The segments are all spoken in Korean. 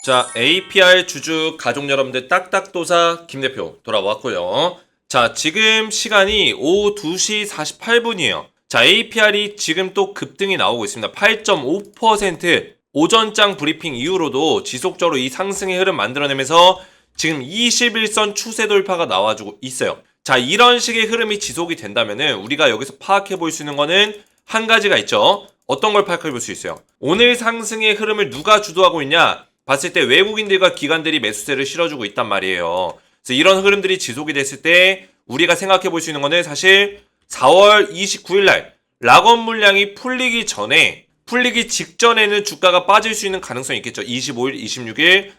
자, APR 주주 가족 여러분들 딱딱도사 김 대표 돌아왔고요. 자, 지금 시간이 오후 2시 48분이에요. 자, APR이 지금 또 급등이 나오고 있습니다. 8.5% 오전장 브리핑 이후로도 지속적으로 이 상승의 흐름 만들어내면서 지금 21선 추세 돌파가 나와주고 있어요. 자, 이런 식의 흐름이 지속이 된다면은 우리가 여기서 파악해 볼 수 있는 거는 한 가지가 있죠. 어떤 걸 파악해 볼 수 있어요? 오늘 상승의 흐름을 누가 주도하고 있냐? 봤을 때 외국인들과 기관들이 매수세를 실어주고 있단 말이에요. 그래서 이런 흐름들이 지속이 됐을 때 우리가 생각해 볼 수 있는 거는 사실 4월 29일 날 락업 물량이 풀리기 직전에는 주가가 빠질 수 있는 가능성이 있겠죠. 25일, 26일,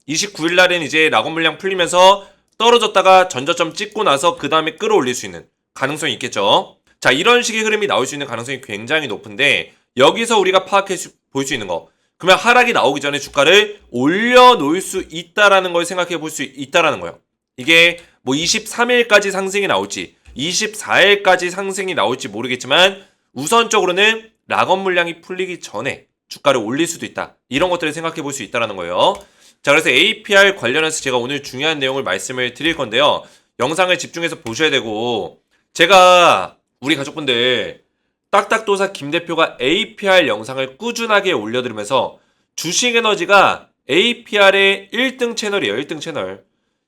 29일 날은 이제 락업 물량 풀리면서 떨어졌다가 전저점 찍고 나서 그 다음에 끌어올릴 수 있는 가능성이 있겠죠. 자, 이런 식의 흐름이 나올 수 있는 가능성이 굉장히 높은데 여기서 우리가 파악해 볼 수 있는 거, 그러면 하락이 나오기 전에 주가를 올려놓을 수 있다라는 걸 생각해 볼 수 있다라는 거예요. 이게 23일까지 상승이 나올지 24일까지 상승이 나올지 모르겠지만 우선적으로는 락업 물량이 풀리기 전에 주가를 올릴 수도 있다. 이런 것들을 생각해 볼 수 있다라는 거예요. 자, 그래서 APR 관련해서 제가 오늘 중요한 내용을 말씀을 드릴 건데요. 영상을 집중해서 보셔야 되고, 제가 우리 가족분들 딱딱도사 김 대표가 APR 영상을 꾸준하게 올려드리면서 주식에너지가 APR의 1등 채널이에요. 1등 채널.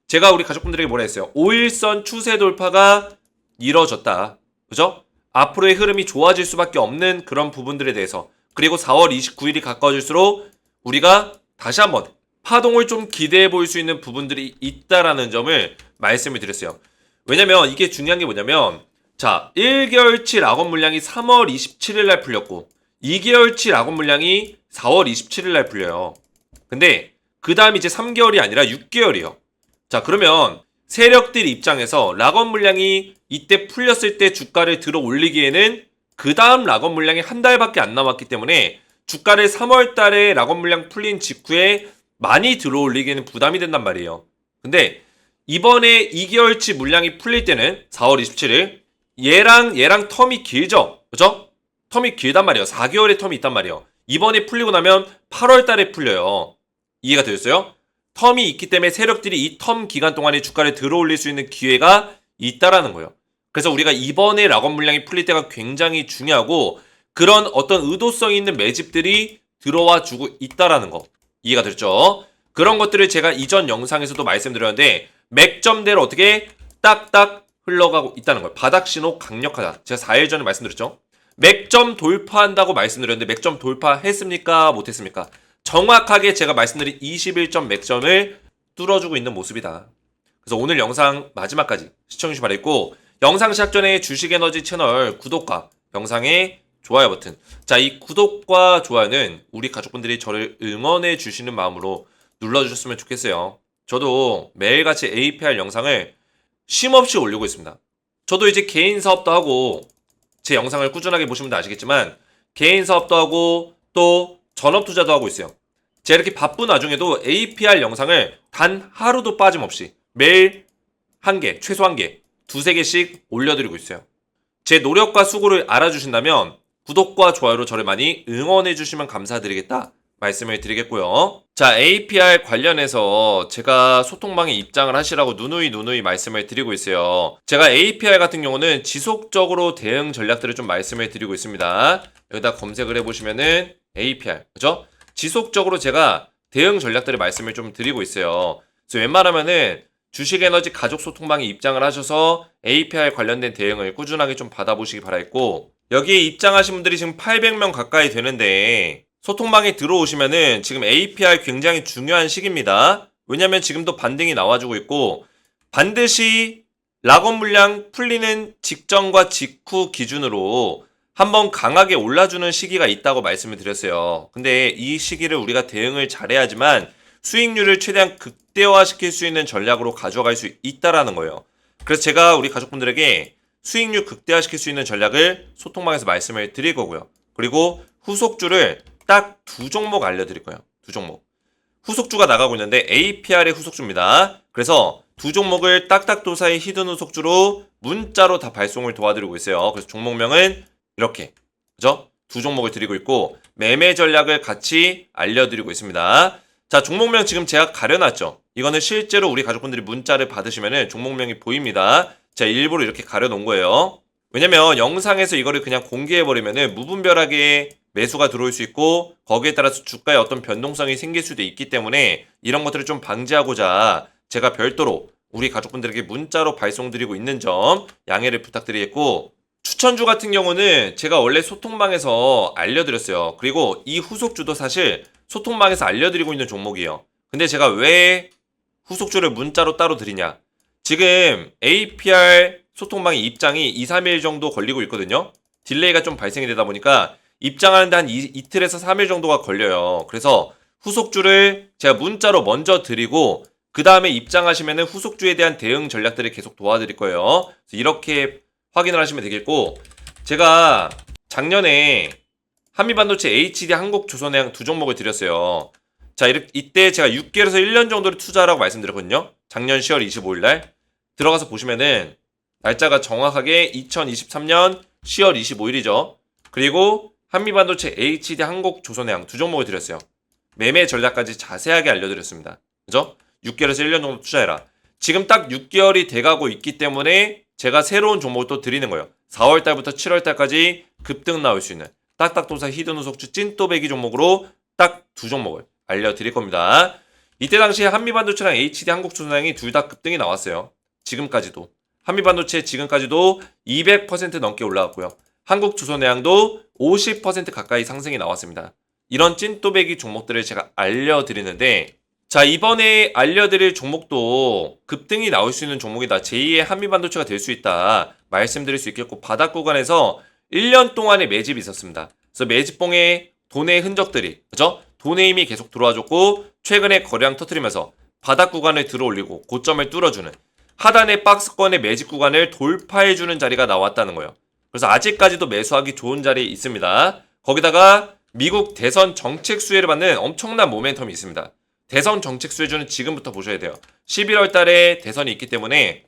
제가 우리 가족분들에게 뭐라 했어요? 5일선 추세 돌파가 이뤄졌다. 그죠? 앞으로의 흐름이 좋아질 수밖에 없는 그런 부분들에 대해서, 그리고 4월 29일이 가까워질수록 우리가 다시 한번 파동을 좀 기대해 볼 수 있는 부분들이 있다라는 점을 말씀을 드렸어요. 왜냐면 이게 중요한 게 뭐냐면, 자, 1개월치 락업 물량이 3월 27일 날 풀렸고 2개월치 락업 물량이 4월 27일 날 풀려요. 근데 그 다음이 이제 3개월이 아니라 6개월이에요. 자, 그러면 세력들 입장에서 락업 물량이 이때 풀렸을 때 주가를 들어 올리기에는 그 다음 락업 물량이 한 달밖에 안 남았기 때문에 주가를 3월 달에 락업 물량 풀린 직후에 많이 들어 올리기에는 부담이 된단 말이에요. 근데 이번에 2개월치 물량이 풀릴 때는 4월 27일 얘랑 텀이 길죠? 그죠? 텀이 길단 말이에요. 4개월의 텀이 있단 말이에요. 이번에 풀리고 나면 8월 달에 풀려요. 이해가 되셨어요? 텀이 있기 때문에 세력들이 이 텀 기간 동안에 주가를 들어 올릴 수 있는 기회가 있다라는 거예요. 그래서 우리가 이번에 락업 물량이 풀릴 때가 굉장히 중요하고, 그런 어떤 의도성 있는 매집들이 들어와 주고 있다라는 거. 이해가 됐죠? 그런 것들을 제가 이전 영상에서도 말씀드렸는데 맥점대로 어떻게 딱딱 흘러가고 있다는 거예요. 바닥 신호 강력하다. 제가 4일 전에 말씀드렸죠. 맥점 돌파한다고 말씀드렸는데 맥점 돌파했습니까? 못했습니까? 정확하게 제가 말씀드린 21점 맥점을 뚫어주고 있는 모습이다. 그래서 오늘 영상 마지막까지 시청해주시기 바라겠고, 영상 시작 전에 주식에너지 채널 구독과 영상에 좋아요 버튼. 자, 이 구독과 좋아요는 우리 가족분들이 저를 응원해 주시는 마음으로 눌러주셨으면 좋겠어요. 저도 매일같이 APR 영상을 쉼없이 올리고 있습니다. 저도 이제 개인 사업도 하고, 제 영상을 꾸준하게 보시면 다 아시겠지만 개인 사업도 하고 또 전업 투자도 하고 있어요. 제가 이렇게 바쁜 와중에도 APR 영상을 단 하루도 빠짐없이 매일 한 개, 최소 한 개, 두세 개씩 올려드리고 있어요. 제 노력과 수고를 알아주신다면 구독과 좋아요로 저를 많이 응원해 주시면 감사드리겠다 말씀을 드리겠고요. 자, APR 관련해서 제가 소통방에 입장을 하시라고 누누이 말씀을 드리고 있어요. 제가 APR 같은 경우는 지속적으로 대응 전략들을 좀 말씀을 드리고 있습니다. 여기다 검색을 해보시면은 APR, 그죠? 지속적으로 제가 대응 전략들을 말씀을 좀 드리고 있어요. 그래서 웬만하면은 주식에너지 가족 소통방에 입장을 하셔서 APR 관련된 대응을 꾸준하게 좀 받아보시기 바라겠고, 여기에 입장하신 분들이 지금 800명 가까이 되는데 소통방에 들어오시면은 지금 APR 굉장히 중요한 시기입니다. 왜냐면 지금도 반등이 나와주고 있고, 반드시 락업 물량 풀리는 직전과 직후 기준으로 한번 강하게 올라주는 시기가 있다고 말씀을 드렸어요. 근데 이 시기를 우리가 대응을 잘해야지만 수익률을 최대한 극대화시킬 수 있는 전략으로 가져갈 수 있다라는 거예요. 그래서 제가 우리 가족분들에게 수익률 극대화시킬 수 있는 전략을 소통방에서 말씀을 드릴 거고요. 그리고 후속주를 딱 두 종목 알려드릴 거예요. 두 종목. 후속주가 나가고 있는데 APR의 후속주입니다. 그래서 두 종목을 딱딱도사의 히든 후속주로 문자로 다 발송을 도와드리고 있어요. 그래서 종목명은 이렇게, 그죠? 두 종목을 드리고 있고 매매 전략을 같이 알려드리고 있습니다. 자, 종목명 지금 제가 가려놨죠. 이거는 실제로 우리 가족분들이 문자를 받으시면은 종목명이 보입니다. 제가 일부러 이렇게 가려놓은 거예요. 왜냐면 영상에서 이거를 그냥 공개해버리면은 무분별하게 매수가 들어올 수 있고 거기에 따라서 주가에 어떤 변동성이 생길 수도 있기 때문에 이런 것들을 좀 방지하고자 제가 별도로 우리 가족분들에게 문자로 발송드리고 있는 점 양해를 부탁드리겠고, 추천주 같은 경우는 제가 원래 소통방에서 알려드렸어요. 그리고 이 후속주도 사실 소통방에서 알려드리고 있는 종목이에요. 근데 제가 왜 후속주를 문자로 따로 드리냐? 지금 APR 소통방의 입장이 2, 3일 정도 걸리고 있거든요. 딜레이가 좀 발생이 되다 보니까 입장하는데 한 이틀에서 3일 정도가 걸려요. 그래서 후속주를 제가 문자로 먼저 드리고 그 다음에 입장하시면은 후속주에 대한 대응 전략들을 계속 도와드릴 거예요. 그래서 이렇게 확인을 하시면 되겠고, 제가 작년에 한미반도체, HD, 한국조선해양 두 종목을 드렸어요. 자, 이때 제가 6개월에서 1년 정도를 투자하라고 말씀드렸거든요. 작년 10월 25일 날. 들어가서 보시면은 날짜가 정확하게 2023년 10월 25일이죠. 그리고 한미반도체, HD, 한국조선해양 두 종목을 드렸어요. 매매 전략까지 자세하게 알려드렸습니다. 그죠? 6개월에서 1년 정도 투자해라. 지금 딱 6개월이 돼가고 있기 때문에 제가 새로운 종목을 또 드리는 거예요. 4월달부터 7월달까지 급등 나올 수 있는 딱딱도사 히든후속주 찐또배기 종목으로 딱 두 종목을 알려드릴 겁니다. 이때 당시에 한미반도체랑 HD, 한국조선해양이 둘 다 급등이 나왔어요. 지금까지도. 한미반도체 지금까지도 200% 넘게 올라왔고요. 한국조선해양도 50% 가까이 상승이 나왔습니다. 이런 찐또배기 종목들을 제가 알려드리는데, 자, 이번에 알려드릴 종목도 급등이 나올 수 있는 종목이다. 제2의 한미반도체가 될 수 있다. 말씀드릴 수 있겠고, 바닥 구간에서 1년 동안의 매집이 있었습니다. 그래서 매집봉의 돈의 흔적들이, 그죠? 돈의 힘이 계속 들어와줬고, 최근에 거래량 터트리면서 바닥 구간을 들어올리고 고점을 뚫어주는 하단의 박스권의 매집 구간을 돌파해주는 자리가 나왔다는 거예요. 그래서 아직까지도 매수하기 좋은 자리에 있습니다. 거기다가 미국 대선 정책 수혜를 받는 엄청난 모멘텀이 있습니다. 대선 정책 수혜주는 지금부터 보셔야 돼요. 11월 달에 대선이 있기 때문에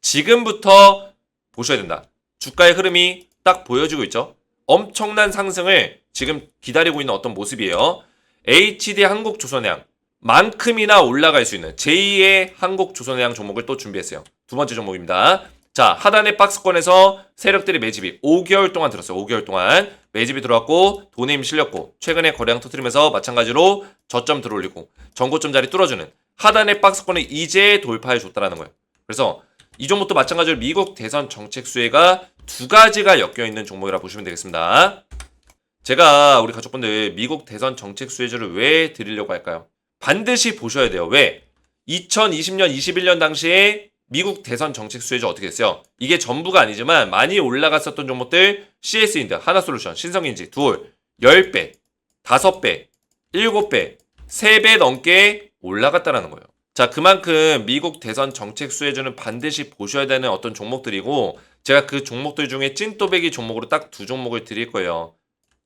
지금부터 보셔야 된다. 주가의 흐름이 딱 보여주고 있죠. 엄청난 상승을 지금 기다리고 있는 어떤 모습이에요. HD 한국조선해양 만큼이나 올라갈 수 있는 제2의 한국조선해양 종목을 또 준비했어요. 두 번째 종목입니다. 자, 하단의 박스권에서 세력들이 매집이 5개월 동안 들었어요. 5개월 동안 매집이 들어왔고 돈의 힘 실렸고 최근에 거래량 터뜨리면서 마찬가지로 저점 들어올리고 전고점 자리 뚫어주는 하단의 박스권을 이제 돌파해 줬다라는 거예요. 그래서 이 종목도 마찬가지로 미국 대선 정책 수혜가 두 가지가 엮여 있는 종목이라 보시면 되겠습니다. 제가 우리 가족분들 미국 대선 정책 수혜주를 왜 드리려고 할까요? 반드시 보셔야 돼요. 왜? 2020년, 21년 당시에 미국 대선 정책 수혜주 어떻게 됐어요? 이게 전부가 아니지만 많이 올라갔었던 종목들 CS인드, 하나솔루션, 신성인지, 두올, 10배, 5배, 7배, 3배 넘게 올라갔다는 거예요. 자, 그만큼 미국 대선 정책 수혜주는 반드시 보셔야 되는 어떤 종목들이고 제가 그 종목들 중에 찐또배기 종목으로 딱 두 종목을 드릴 거예요.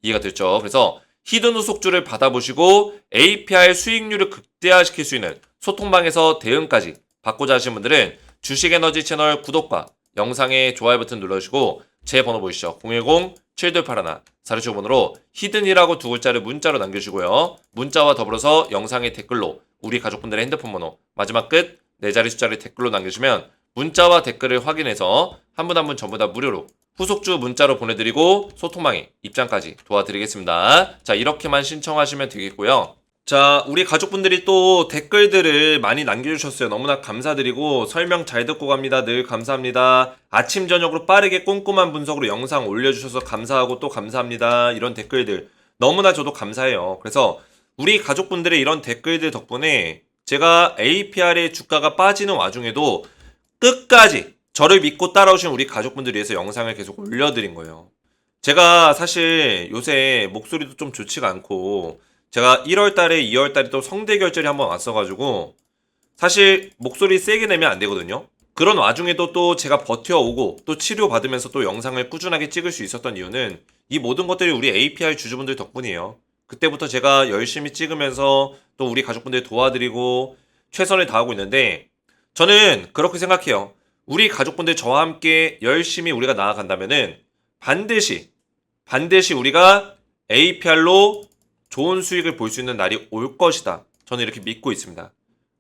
이해가 됐죠? 그래서 히든후속주를 받아보시고 APR 수익률을 극대화시킬 수 있는 소통방에서 대응까지 받고자 하시는 분들은 주식에너지 채널 구독과 영상에 좋아요 버튼 눌러주시고 제 번호 보이시죠? 010-7281-4675번호로 히든이라고 두 글자를 문자로 남겨주시고요. 문자와 더불어서 영상의 댓글로 우리 가족분들의 핸드폰 번호 마지막 끝 4자리 숫자를 댓글로 남겨주시면 문자와 댓글을 확인해서 한 분 한 분 전부 다 무료로 후속주 문자로 보내드리고 소통방에 입장까지 도와드리겠습니다. 자, 이렇게만 신청하시면 되겠고요. 자, 우리 가족분들이 또 댓글들을 많이 남겨주셨어요. 너무나 감사드리고 설명 잘 듣고 갑니다. 늘 감사합니다. 아침 저녁으로 빠르게 꼼꼼한 분석으로 영상 올려주셔서 감사하고 또 감사합니다. 이런 댓글들 너무나 저도 감사해요. 그래서 우리 가족분들의 이런 댓글들 덕분에 제가 APR의 주가가 빠지는 와중에도 끝까지 저를 믿고 따라오신 우리 가족분들 위해서 영상을 계속 올려드린 거예요. 제가 사실 요새 목소리도 좀 좋지가 않고 제가 1월 달에 2월 달에 또 성대 결절이 한번 왔어가지고 사실 목소리 세게 내면 안 되거든요. 그런 와중에도 또 제가 버텨오고 또 치료받으면서 또 영상을 꾸준하게 찍을 수 있었던 이유는 이 모든 것들이 우리 APR 주주분들 덕분이에요. 그때부터 제가 열심히 찍으면서 또 우리 가족분들 도와드리고 최선을 다하고 있는데 저는 그렇게 생각해요. 우리 가족분들 저와 함께 열심히 우리가 나아간다면은 반드시 우리가 APR로 좋은 수익을 볼 수 있는 날이 올 것이다. 저는 이렇게 믿고 있습니다.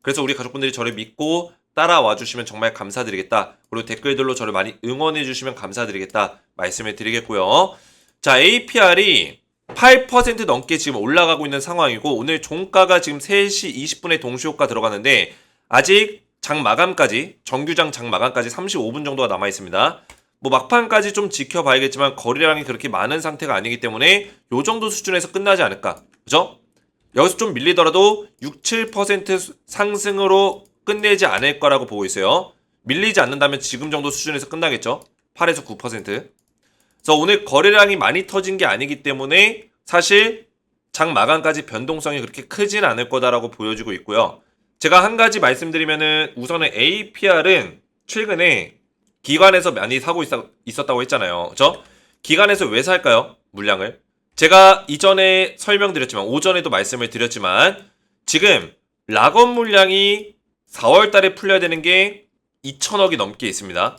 그래서 우리 가족분들이 저를 믿고 따라와 주시면 정말 감사드리겠다. 그리고 댓글들로 저를 많이 응원해 주시면 감사드리겠다. 말씀을 드리겠고요. 자, APR이 8% 넘게 지금 올라가고 있는 상황이고 오늘 종가가 지금 3시 20분에 동시효과 들어가는데 아직 장 마감까지 정규장 장 마감까지 35분 정도가 남아 있습니다. 뭐 막판까지 좀 지켜봐야겠지만 거래량이 그렇게 많은 상태가 아니기 때문에 요 정도 수준에서 끝나지 않을까. 그죠? 여기서 좀 밀리더라도 6, 7% 상승으로 끝내지 않을 거라고 보고 있어요. 밀리지 않는다면 지금 정도 수준에서 끝나겠죠. 8에서 9%. 그래서 오늘 거래량이 많이 터진 게 아니기 때문에 사실 장 마감까지 변동성이 그렇게 크진 않을 거다라고 보여지고 있고요. 제가 한 가지 말씀드리면은 우선은 APR은 최근에 기관에서 많이 사고 있었다고 했잖아요. 그죠? 기관에서 왜 살까요? 물량을. 제가 이전에 설명드렸지만 오전에도 말씀을 드렸지만 지금 락업 물량이 4월 달에 풀려야 되는 게 2천억이 넘게 있습니다.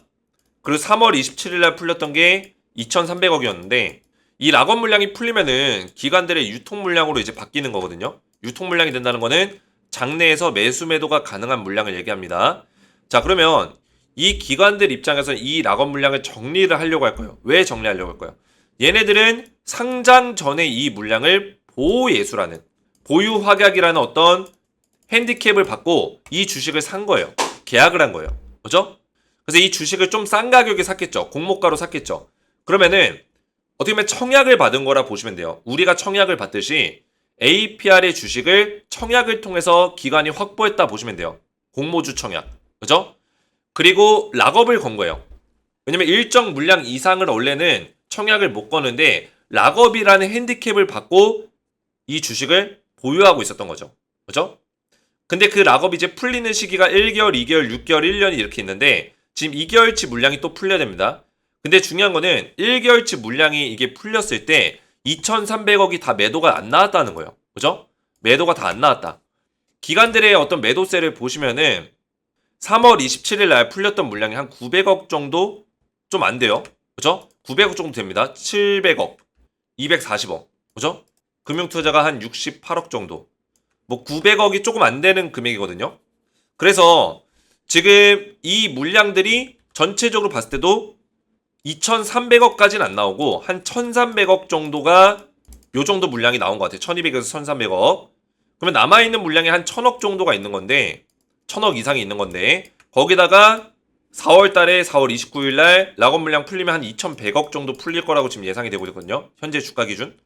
그리고 3월 27일 날 풀렸던 게 2,300억이었는데 이 락업 물량이 풀리면은 기관들의 유통 물량으로 이제 바뀌는 거거든요. 유통 물량이 된다는 거는 장내에서 매수 매도가 가능한 물량을 얘기합니다. 자, 그러면 이 기관들 입장에서는 이 락업 물량을 정리를 하려고 할 거예요. 왜 정리하려고 할 거예요? 얘네들은 상장 전에 이 물량을 보호예수라는 보유 확약이라는 어떤 핸디캡을 받고 이 주식을 산 거예요. 계약을 한 거예요. 그죠? 그래서 이 주식을 좀 싼 가격에 샀겠죠. 공모가로 샀겠죠. 그러면은 어떻게 보면 청약을 받은 거라 보시면 돼요. 우리가 청약을 받듯이 APR의 주식을 청약을 통해서 기관이 확보했다 보시면 돼요. 공모주 청약. 그죠? 그리고 락업을 건 거예요. 왜냐면 일정 물량 이상을 원래는 청약을 못 거는데 락업이라는 핸디캡을 받고 이 주식을 보유하고 있었던 거죠. 그죠? 근데 그 락업이 이제 풀리는 시기가 1개월, 2개월, 6개월, 1년이 이렇게 있는데 지금 2개월치 물량이 또 풀려야 됩니다. 근데 중요한 거는 1개월치 물량이 이게 풀렸을 때 2,300억이 다 매도가 안 나왔다는 거예요. 그죠? 매도가 다 안 나왔다. 기관들의 어떤 매도세를 보시면은 3월 27일 날 풀렸던 물량이 한 900억 정도 좀 안 돼요. 그죠? 900억 정도 됩니다. 700억, 240억. 그죠? 금융투자가 한 68억 정도. 뭐 900억이 조금 안 되는 금액이거든요. 그래서 지금 이 물량들이 전체적으로 봤을 때도 2,300억까지는 안 나오고 한 1,300억 정도가 요 정도 물량이 나온 것 같아요. 1,200에서 1,300억. 그러면 남아있는 물량이 한 1,000억 정도가 있는 건데 1,000억 이상이 있는 건데 거기다가 4월 달에 4월 29일 날 락업 물량 풀리면 한 2,100억 정도 풀릴 거라고 지금 예상이 되고 있거든요. 현재 주가 기준.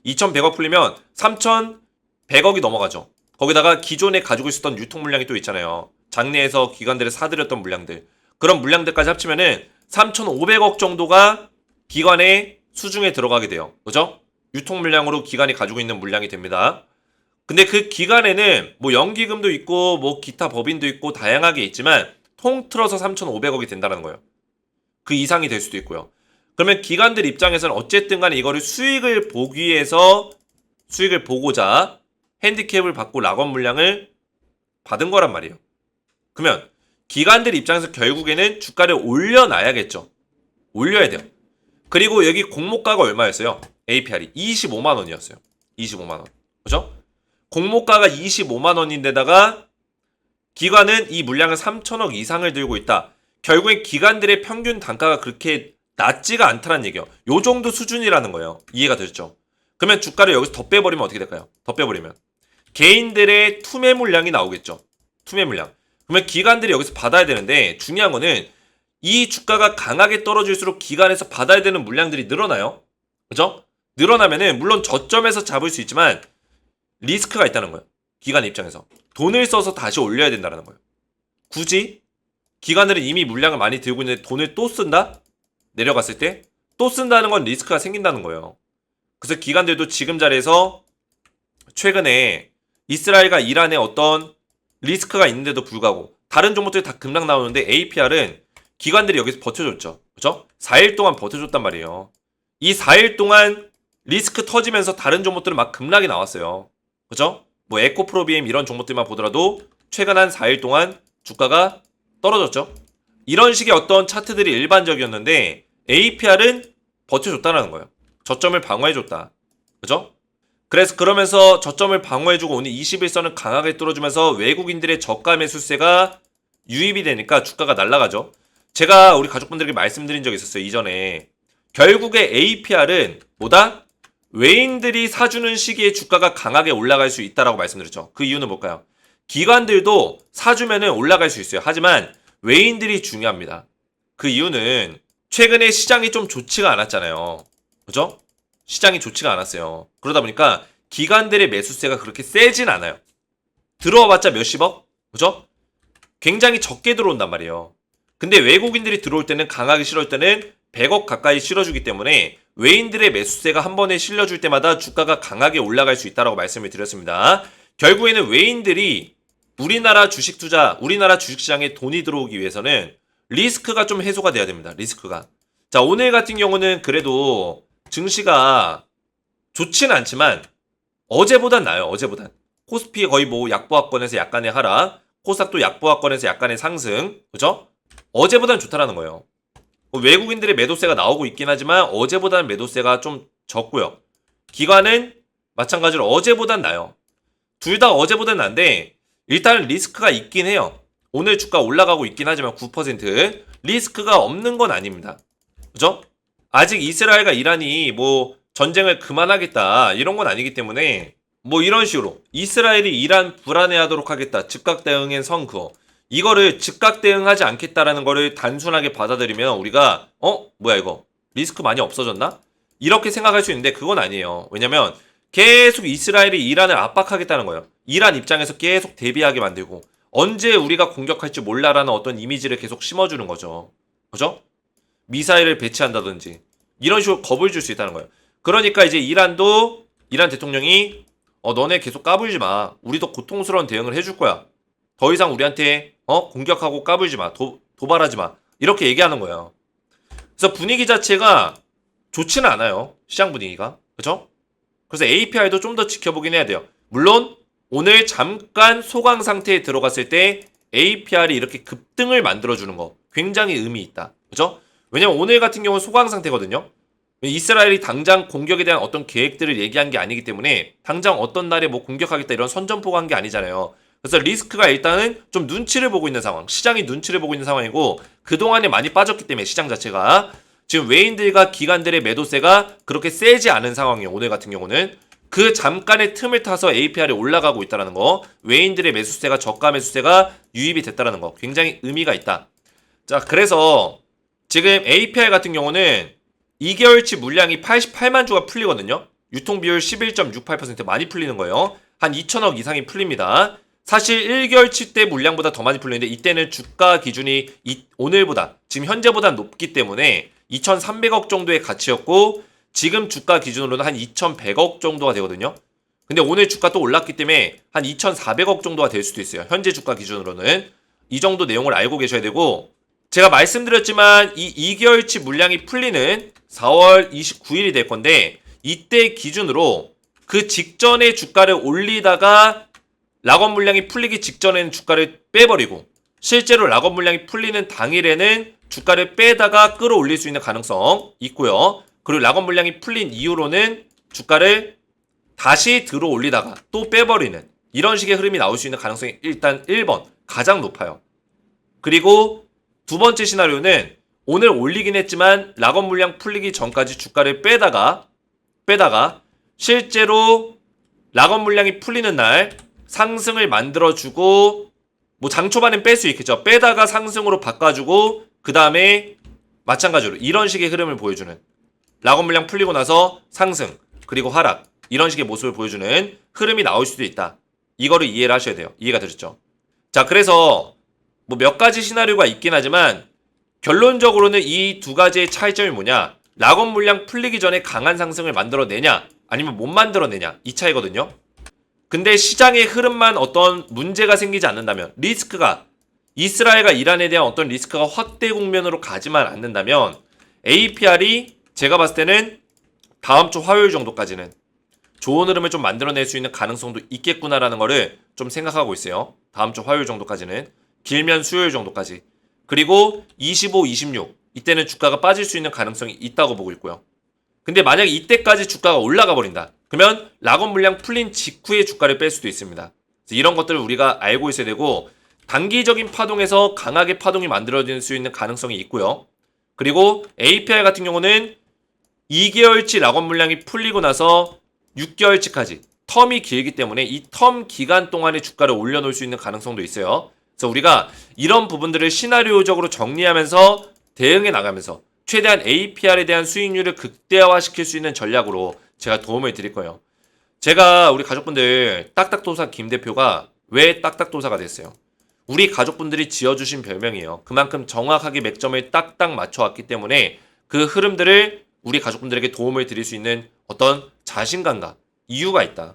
2,100억 풀리면 3,100억이 넘어가죠. 거기다가 기존에 가지고 있었던 유통 물량이 또 있잖아요. 장내에서 기관들에 사들였던 물량들. 그런 물량들까지 합치면은 3,500억 정도가 기관의 수중에 들어가게 돼요. 그죠? 유통 물량으로 기관이 가지고 있는 물량이 됩니다. 근데 그 기간에는 뭐 연기금도 있고 뭐 기타 법인도 있고 다양하게 있지만 통틀어서 3,500억이 된다는 거예요. 그 이상이 될 수도 있고요. 그러면 기관들 입장에서는 어쨌든 간에 이거를 수익을 보기 위해서 수익을 보고자 핸디캡을 받고 락업 물량을 받은 거란 말이에요. 그러면 기관들 입장에서 결국에는 주가를 올려놔야겠죠. 올려야 돼요. 그리고 여기 공모가가 얼마였어요? APR이 25만 원이었어요. 25만 원. 그죠? 공모가가 25만 원인데다가 기관은 이 물량을 3천억 이상을 들고 있다. 결국엔 기관들의 평균 단가가 그렇게 낮지가 않다는 얘기예요. 요 정도 수준이라는 거예요. 이해가 되셨죠? 그러면 주가를 여기서 더 빼버리면 어떻게 될까요? 더 빼버리면 개인들의 투매 물량이 나오겠죠. 투매 물량. 그러면 기관들이 여기서 받아야 되는데 중요한 거는 이 주가가 강하게 떨어질수록 기관에서 받아야 되는 물량들이 늘어나요. 그죠? 늘어나면은 물론 저점에서 잡을 수 있지만 리스크가 있다는 거예요. 기관 입장에서. 돈을 써서 다시 올려야 된다는 거예요. 굳이 기관들은 이미 물량을 많이 들고 있는데 돈을 또 쓴다? 내려갔을 때? 또 쓴다는 건 리스크가 생긴다는 거예요. 그래서 기관들도 지금 자리에서 최근에 이스라엘과 이란의 어떤 리스크가 있는데도 불구하고 다른 종목들이 다 급락 나오는데 APR은 기관들이 여기서 버텨줬죠. 그죠? 4일 동안 버텨줬단 말이에요. 이 4일 동안 리스크 터지면서 다른 종목들은 막 급락이 나왔어요. 그죠? 뭐 에코프로비엠 이런 종목들만 보더라도 최근 한 4일 동안 주가가 떨어졌죠. 이런 식의 어떤 차트들이 일반적이었는데 APR은 버텨줬다는 거예요. 저점을 방어해줬다. 그죠? 그래서 그러면서 저점을 방어해주고 오늘 21선을 강하게 뚫어주면서 외국인들의 저가 매수세가 유입이 되니까 주가가 날아가죠. 제가 우리 가족분들에게 말씀드린 적이 있었어요. 이전에. 결국에 APR은 뭐다? 외인들이 사주는 시기에 주가가 강하게 올라갈 수 있다라고 말씀드렸죠. 그 이유는 뭘까요? 기관들도 사주면은 올라갈 수 있어요. 하지만 외인들이 중요합니다. 그 이유는 최근에 시장이 좀 좋지가 않았잖아요. 그죠? 시장이 좋지가 않았어요. 그러다 보니까 기관들의 매수세가 그렇게 세진 않아요. 들어와봤자 몇십억? 그죠? 굉장히 적게 들어온단 말이에요. 근데 외국인들이 들어올 때는 강하게 실어줄 때는 100억 가까이 실어주기 때문에 외인들의 매수세가 한 번에 실려줄 때마다 주가가 강하게 올라갈 수 있다고 말씀을 드렸습니다. 결국에는 외인들이 우리나라 주식 투자, 우리나라 주식시장에 돈이 들어오기 위해서는 리스크가 좀 해소가 돼야 됩니다. 리스크가. 자, 오늘 같은 경우는 그래도 증시가 좋지는 않지만 어제보단 나아요. 어제보단. 코스피 거의 뭐 약보합권에서 약간의 하락, 코스닥도 약보합권에서 약간의 상승, 그죠? 어제보단 좋다라는 거예요. 외국인들의 매도세가 나오고 있긴 하지만 어제보다는 매도세가 좀 적고요. 기관은 마찬가지로 어제보단 나아요. 둘 다 어제보단 난데 일단 리스크가 있긴 해요. 오늘 주가 올라가고 있긴 하지만 9% 리스크가 없는 건 아닙니다. 그죠? 아직 이스라엘과 이란이 뭐 전쟁을 그만하겠다 이런 건 아니기 때문에 뭐 이런 식으로 이스라엘이 이란 불안해하도록 하겠다. 즉각 대응엔 선거. 이거를 즉각 대응하지 않겠다라는 거를 단순하게 받아들이면 우리가 뭐야 이거 리스크 많이 없어졌나? 이렇게 생각할 수 있는데 그건 아니에요. 왜냐면 계속 이스라엘이 이란을 압박하겠다는 거예요. 이란 입장에서 계속 대비하게 만들고 언제 우리가 공격할지 몰라라는 어떤 이미지를 계속 심어주는 거죠. 그죠? 미사일을 배치한다든지 이런 식으로 겁을 줄 수 있다는 거예요. 그러니까 이제 이란 대통령이 너네 계속 까불지 마. 우리도 고통스러운 대응을 해줄 거야. 더 이상 우리한테 공격하고 까불지 마. 도발하지 마. 이렇게 얘기하는 거예요. 그래서 분위기 자체가 좋지는 않아요. 시장 분위기가. 그렇죠? 그래서 APR도 좀 더 지켜보긴 해야 돼요. 물론 오늘 잠깐 소강 상태에 들어갔을 때 APR이 이렇게 급등을 만들어주는 거 굉장히 의미 있다. 그죠? 왜냐면 오늘 같은 경우는 소강 상태거든요. 이스라엘이 당장 공격에 대한 어떤 계획들을 얘기한 게 아니기 때문에 당장 어떤 날에 뭐 공격하겠다 이런 선전포고 한 게 아니잖아요. 그래서 리스크가 일단은 좀 눈치를 보고 있는 상황, 시장이 눈치를 보고 있는 상황이고 그동안에 많이 빠졌기 때문에 시장 자체가 지금 외인들과 기관들의 매도세가 그렇게 세지 않은 상황이에요. 오늘 같은 경우는 그 잠깐의 틈을 타서 APR이 올라가고 있다는 거, 외인들의 매수세가 저가 매수세가 유입이 됐다는 거 굉장히 의미가 있다. 자, 그래서 지금 APR 같은 경우는 2개월치 물량이 88만 주가 풀리거든요. 유통비율 11.68% 많이 풀리는 거예요. 한 2천억 이상이 풀립니다. 사실 1개월치 때 물량보다 더 많이 풀리는데 이때는 주가 기준이 오늘보다 지금 현재보다 높기 때문에 2,300억 정도의 가치였고 지금 주가 기준으로는 한 2,100억 정도가 되거든요. 근데 오늘 주가 또 올랐기 때문에 한 2,400억 정도가 될 수도 있어요. 현재 주가 기준으로는. 이 정도 내용을 알고 계셔야 되고 제가 말씀드렸지만 이 2개월치 물량이 풀리는 4월 29일이 될 건데 이때 기준으로 그 직전에 주가를 올리다가 락업 물량이 풀리기 직전에는 주가를 빼버리고 실제로 락업 물량이 풀리는 당일에는 주가를 빼다가 끌어올릴 수 있는 가능성 있고요. 그리고 락업 물량이 풀린 이후로는 주가를 다시 들어 올리다가 또 빼버리는 이런 식의 흐름이 나올 수 있는 가능성이 일단 1번 가장 높아요. 그리고 두 번째 시나리오는 오늘 올리긴 했지만 락업 물량 풀리기 전까지 주가를 빼다가 실제로 락업 물량이 풀리는 날 상승을 만들어주고 뭐 장 초반엔 뺄 수 있겠죠. 빼다가 상승으로 바꿔주고 그 다음에 마찬가지로 이런 식의 흐름을 보여주는 락업 물량 풀리고 나서 상승 그리고 하락 이런 식의 모습을 보여주는 흐름이 나올 수도 있다. 이거를 이해를 하셔야 돼요. 이해가 되셨죠? 자, 그래서 뭐 몇 가지 시나리오가 있긴 하지만 결론적으로는 이 두 가지의 차이점이 뭐냐? 락업 물량 풀리기 전에 강한 상승을 만들어내냐 아니면 못 만들어내냐 이 차이거든요. 근데 시장의 흐름만 어떤 문제가 생기지 않는다면 리스크가 이스라엘과 이란에 대한 어떤 리스크가 확대 국면으로 가지만 않는다면 APR이 제가 봤을 때는 다음 주 화요일 정도까지는 좋은 흐름을 좀 만들어낼 수 있는 가능성도 있겠구나라는 거를 좀 생각하고 있어요. 다음 주 화요일 정도까지는 길면 수요일 정도까지 그리고 25, 26 이때는 주가가 빠질 수 있는 가능성이 있다고 보고 있고요. 근데 만약 이때까지 주가가 올라가 버린다. 그러면 락업 물량 풀린 직후에 주가를 뺄 수도 있습니다. 그래서 이런 것들을 우리가 알고 있어야 되고 단기적인 파동에서 강하게 파동이 만들어질 수 있는 가능성이 있고요. 그리고 APR 같은 경우는 2개월치 락업 물량이 풀리고 나서 6개월치까지 텀이 길기 때문에 이 텀 기간 동안에 주가를 올려놓을 수 있는 가능성도 있어요. 그래서 우리가 이런 부분들을 시나리오적으로 정리하면서 대응해 나가면서 최대한 APR에 대한 수익률을 극대화시킬 수 있는 전략으로 제가 도움을 드릴 거예요. 제가 우리 가족분들 딱딱도사 김 대표가 왜 딱딱도사가 됐어요? 우리 가족분들이 지어주신 별명이에요. 그만큼 정확하게 맥점을 딱딱 맞춰왔기 때문에 그 흐름들을 우리 가족분들에게 도움을 드릴 수 있는 어떤 자신감과 이유가 있다.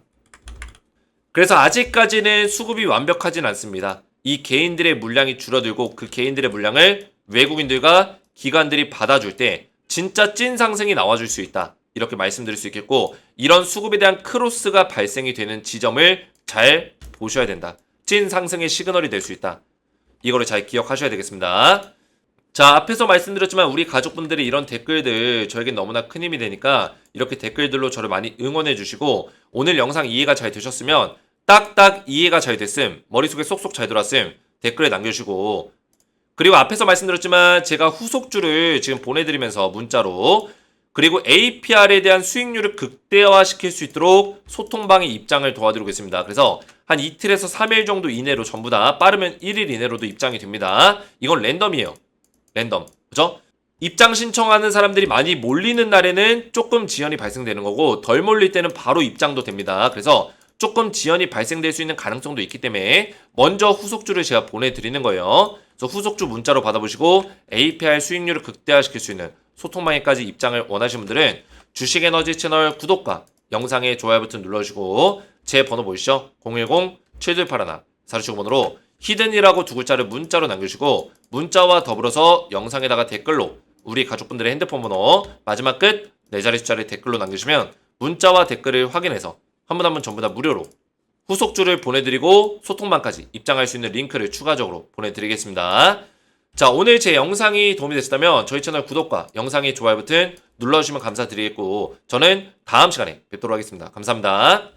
그래서 아직까지는 수급이 완벽하진 않습니다. 이 개인들의 물량이 줄어들고 그 개인들의 물량을 외국인들과 기관들이 받아줄 때 진짜 찐 상승이 나와줄 수 있다. 이렇게 말씀드릴 수 있겠고 이런 수급에 대한 크로스가 발생이 되는 지점을 잘 보셔야 된다. 찐 상승의 시그널이 될 수 있다. 이거를 잘 기억하셔야 되겠습니다. 자, 앞에서 말씀드렸지만 우리 가족분들이 이런 댓글들 저에게 너무나 큰 힘이 되니까 이렇게 댓글들로 저를 많이 응원해 주시고 오늘 영상 이해가 잘 되셨으면 딱딱 이해가 잘 됐음, 머릿속에 쏙쏙 잘 들어왔음 댓글에 남겨주시고 그리고 앞에서 말씀드렸지만 제가 후속주를 지금 보내드리면서 문자로 그리고 APR에 대한 수익률을 극대화시킬 수 있도록 소통방의 입장을 도와드리고 있습니다. 그래서 한 이틀에서 3일 정도 이내로 전부 다 빠르면 1일 이내로도 입장이 됩니다. 이건 랜덤이에요. 랜덤. 그죠? 입장 신청하는 사람들이 많이 몰리는 날에는 조금 지연이 발생되는 거고 덜 몰릴 때는 바로 입장도 됩니다. 그래서 조금 지연이 발생될 수 있는 가능성도 있기 때문에 먼저 후속주를 제가 보내드리는 거예요. 그래서 후속주 문자로 받아보시고 APR 수익률을 극대화시킬 수 있는 소통방에까지 입장을 원하시는 분들은 주식에너지 채널 구독과 영상에 좋아요 버튼 눌러주시고 제 번호 보이시죠? 010-7281-469번으로 히든이라고 두 글자를 문자로 남겨주시고 문자와 더불어서 영상에다가 댓글로 우리 가족분들의 핸드폰 번호 마지막 끝 4자리 숫자를 댓글로 남겨주시면 문자와 댓글을 확인해서 한 분 한 분 전부 다 무료로 후속주를 보내드리고 소통방까지 입장할 수 있는 링크를 추가적으로 보내드리겠습니다. 자, 오늘 제 영상이 도움이 되셨다면 저희 채널 구독과 영상의 좋아요 버튼 눌러주시면 감사드리겠고 저는 다음 시간에 뵙도록 하겠습니다. 감사합니다.